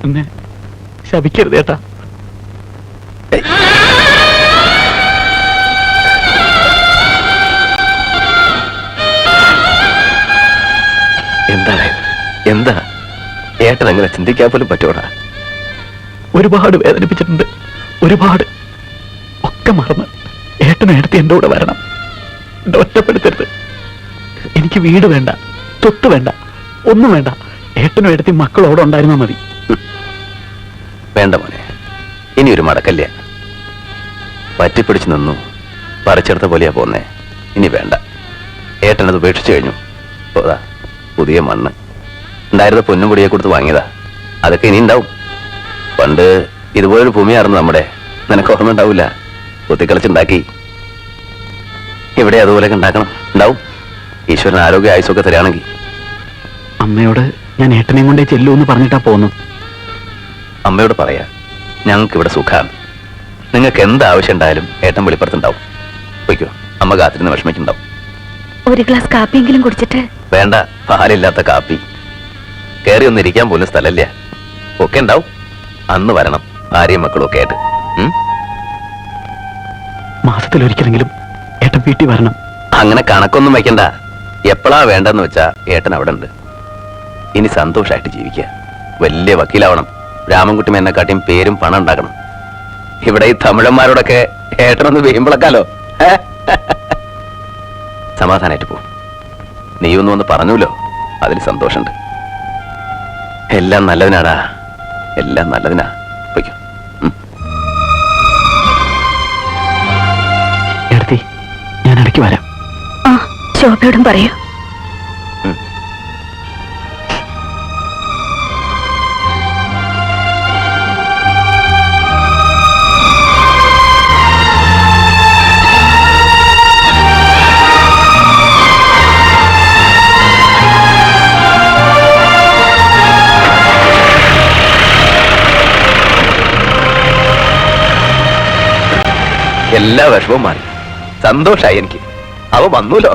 ഏട്ടനെ ശപിക്കരുത് ഏട്ടാ. എന്താണ് എന്താ ഏട്ടൻ അങ്ങനെ ചിന്തിക്കാൻ പോലും പറ്റൂടാ? ഒരുപാട് വേദനിപ്പിച്ചിട്ടുണ്ട്, ഒരുപാട്. ഒക്കെ മറന്ന് ഏട്ടനും ഏട്ടത്തി എന്റെ കൂടെ വരണം. എന്നെ ഒറ്റപ്പെടുത്തരുത്. എനിക്ക് വീട് വേണ്ട, തൊട്ട് വേണ്ട, ഒന്നും വേണ്ട. ഏട്ടനും ഏട്ടത്തി മക്കളോടെ ഉണ്ടായിരുന്നാ മതി. വേണ്ട മോനെ, ഇനി ഒരു മടക്കല്ല. പറ്റിപ്പിടിച്ചു നിന്നു, പറിച്ചെടുത്ത പോലെയാ പോന്നേ. ഇനി വേണ്ട. ഏട്ടനത് ഉപേക്ഷിച്ചു കഴിഞ്ഞു. പോതാ പുതിയ മണ്ണ് ഉണ്ടായിരുന്ന പൊന്നും പൊടിയെ കൊടുത്ത് വാങ്ങിയതാ. അതൊക്കെ ഇനി ഉണ്ടാവും. പണ്ട് ഇതുപോലൊരു ഭൂമിയായിരുന്നു നമ്മുടെ. നിനക്ക് ഓർമ്മ ഉണ്ടാവില്ല? കുത്തിക്കളിച്ചുണ്ടാക്കി. ഇവിടെ അതുപോലെയൊക്കെ ഉണ്ടാക്കണം. ഉണ്ടാവും. ഈശ്വരൻ ആരോഗ്യ ആയുസൊക്കെ തരാണെങ്കിൽ. അമ്മയോട് ഞാൻ ഏട്ടനെയും കൊണ്ടേ ചെല്ലൂ എന്ന് പറഞ്ഞിട്ടാ പോന്നു. അമ്മയോട് പറയാ, ഞങ്ങൾക്ക് ഇവിടെ സുഖാണ്. നിങ്ങൾക്ക് എന്ത് ആവശ്യം ഉണ്ടായാലും ഏട്ടൻ വെളിപ്പുറത്തുണ്ടാവും. പോയിക്കോ, അമ്മ കാത്തിരുന്ന് വിഷമിക്കുണ്ടാവും. ഒരു ഗ്ലാസ് കാപ്പിയെങ്കിലും കുടിച്ചിട്ട്. വേണ്ട, പാലില്ലാത്ത കാപ്പി. കയറി ഒന്നിരിക്കാൻ പോലും സ്ഥലമില്ല. ഒക്കെ ഉണ്ടാവും. അന്ന് വരണം, ഭാര്യയും മക്കളും ഒക്കെ ആയിട്ട്. മാസത്തിലൊരിക്കലെങ്കിലും ഏട്ടൻ വീട്ടിൽ വരണം. അങ്ങനെ കണക്കൊന്നും വയ്ക്കണ്ട. എപ്പോഴാ വേണ്ടെന്ന് വെച്ചാ ഏട്ടൻ അവിടെ ഉണ്ട്. ഇനി സന്തോഷമായിട്ട് ജീവിക്കുക. വലിയ വക്കീലാവണം. രാമൻകുട്ടി എന്നെക്കാട്ടിയും പേരും പണം ഉണ്ടാക്കണം. ഇവിടെ ഈ തമിഴന്മാരോടൊക്കെ ഏട്ടനൊന്ന് വീമ്പിളക്കാലോ. സമാധാനായിട്ട് പോ. നീയൊന്നും ഒന്ന് പറഞ്ഞൂല്ലോ, അതിൽ സന്തോഷമുണ്ട്. എല്ലാം നല്ലതിനാടാ, എല്ലാം നല്ലതിനാ. പോയിക്കോ. ഏട്ടത്തി, ഞാൻ ഇടയ്ക്ക് വരാം. ആ, ശോഭയോടും പറയൂ. എല്ലാ വിഷമവും മാറി. സന്തോഷായി എനിക്ക്. അവ വന്നൂലോ.